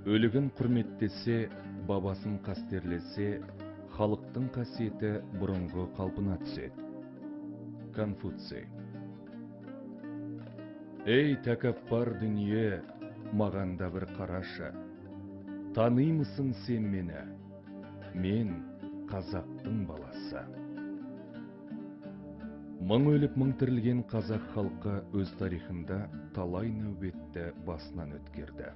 Өлігін құрметтесе, бабасын қастерлесе, халықтың қасиеті бұрынғы қалпына түседі. Конфуций. Ей тәкаппар дүние, мағанда бір қарашы. Танимысың сен мені? Мен қазақтың баласы. Мың өліп мың тірілген қазақ халқы өз тарихында талай нәубетті басынан өткерді.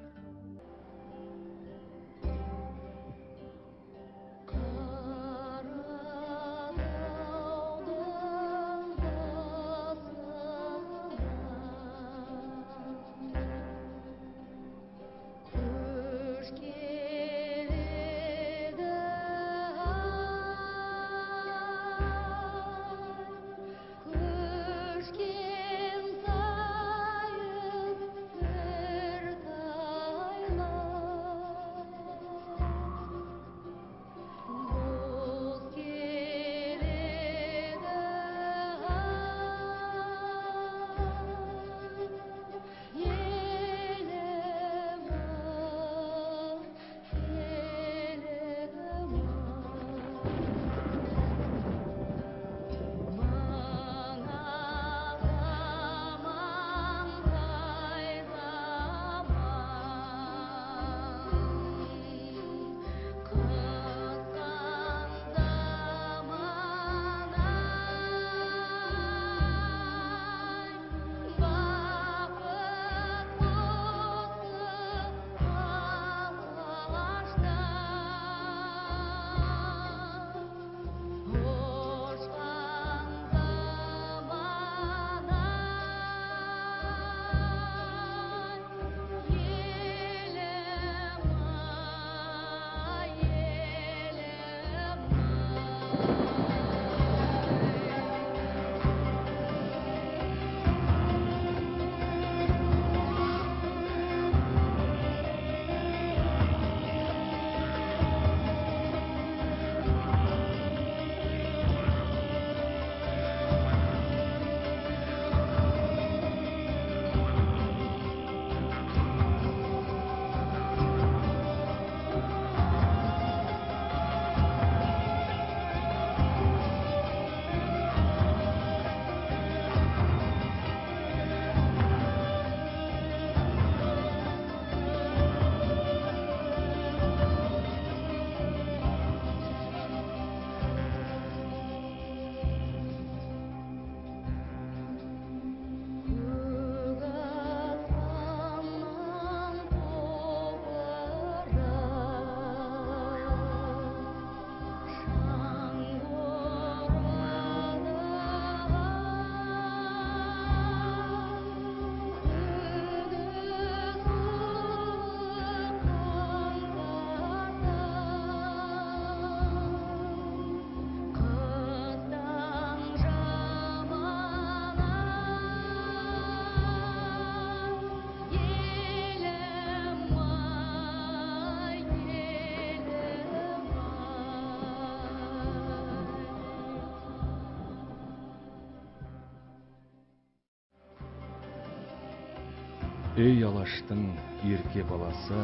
Ей алаштың ерке баласы,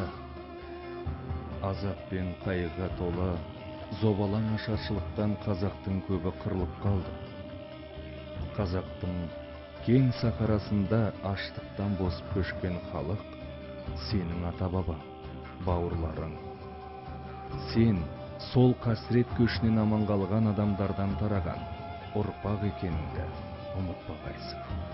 азап пен қайғыға толы, зобалаң ашаршылықтан қазақтың көбі қырылып қалды. Қазақтың кең сахарасында аштықтан босып көшкен халық, сенің ата-бабаң, бауырларың. Сен сол қасірет көшінен аман қалған адамдардан тараған ұрпақ екеніңді ұмытпағайсың.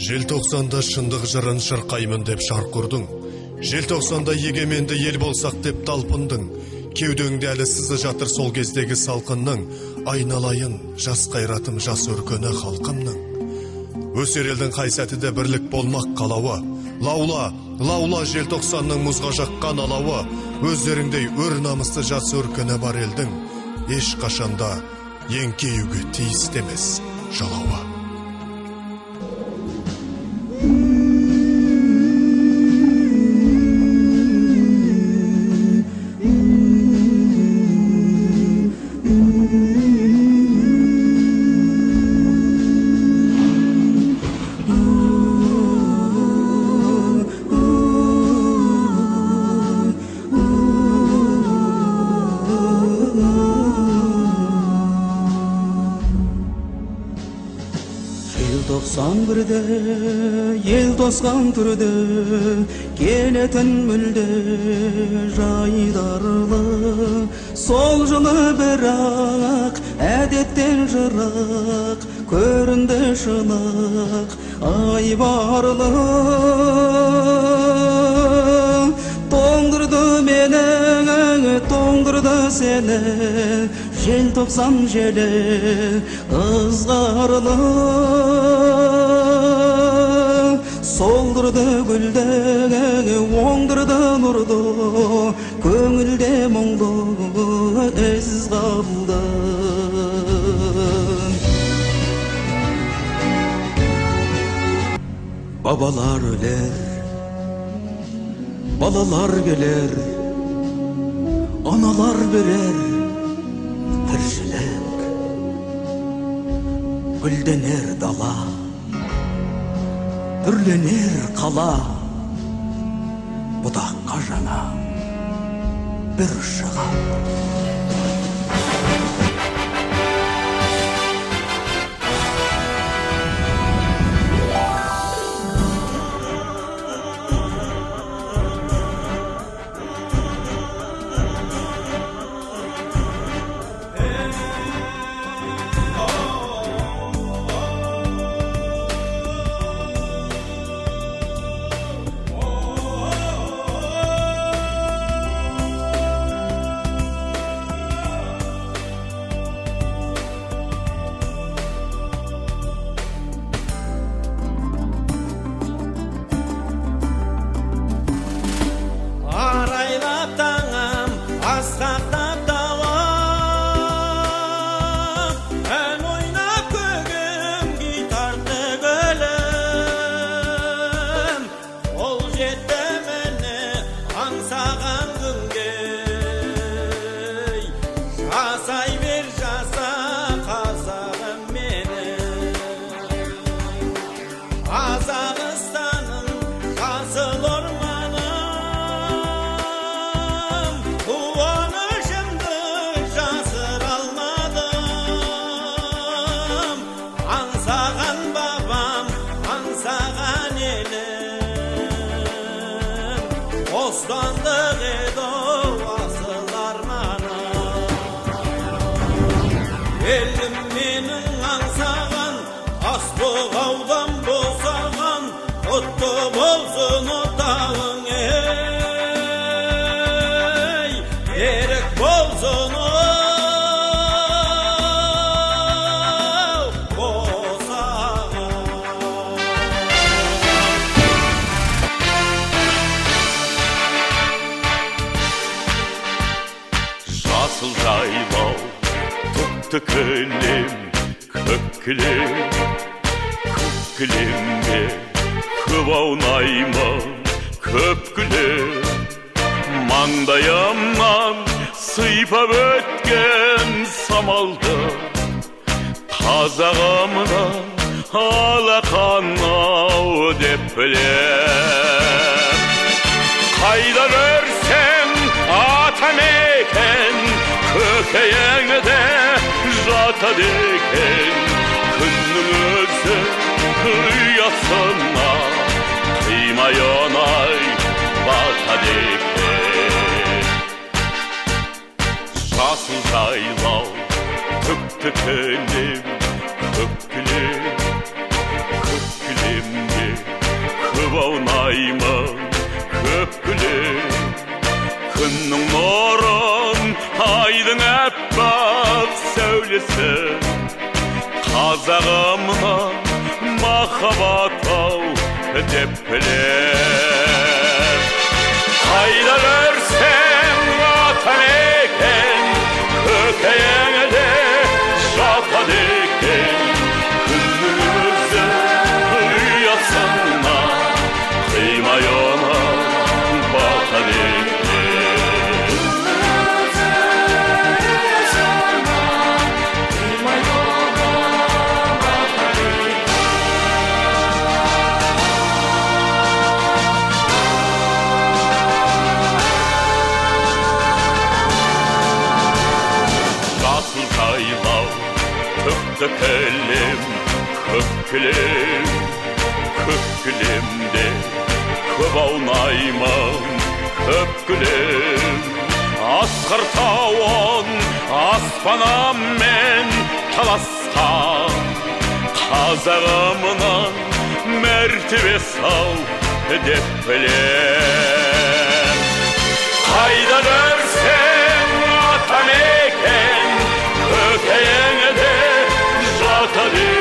Желтоқсанда шындық жырын шырқаймын деп шарқ ұрдың. Желтоқсанда егеменді ел болсақ деп талпындың. Кеудеңде әлі сызы жатыр сол кездегі салқынның. Айналайын жас қайратым, жас өркені халқымның. Өсер елдің қай сәтіде бірлік болмақ қалауы. Лаула, лаула желтоқсанның мұзға жаққан алауы. Өздеріңдей өр намысты жас өркені бар елдің. Еш қашанда еңкеюге тиісті емес жалауы. 91'de ел тосқан түрде келетін мүлде жайдарлы сол жылы бірақ әдеттен жырақ көрінді шынық айбарлы тоңдырды мені тоңдырды сені желтоқсан желі ызғарлы солдырды гүлді оңдырды нұрды көңілде мұңды із қалды бабалар өлер балалар келер аналар берер тіршілік гүлденер дала түрленер қала бұдаққа жаңа бір шыға Bostanlık edo asılar mana Elim menin ansağan Aslıqavdan bozağan Ottu bolsun otağın ey Erek bolsun Asıl жайлау тұтты кілем көк кілемде көп аунаймын көп күлем маңдайымнан сыйпап өткен самалды қазағымнан алақанау деп білем қайда көрсем атамекен көкейіңде жатады екен күннің өзі ұясына қимай оңай батады екен жасыл жайлау түкті кілем көк кілемде көп аунаймын көп күлем күннің нұрын айдың әппақ сәулесі қазағымнан махаббат ау деп білем қайда көрсем атамекен көкейіңде жатады екен күннің өзі ұясына қимай оңай батады екен көкілемде көп аунаймын көпкілем асқар тауын аспанаммен таласқан қазағымның мәртебесі ау деп білем қайда көрсең атамекен көкейіңде жатады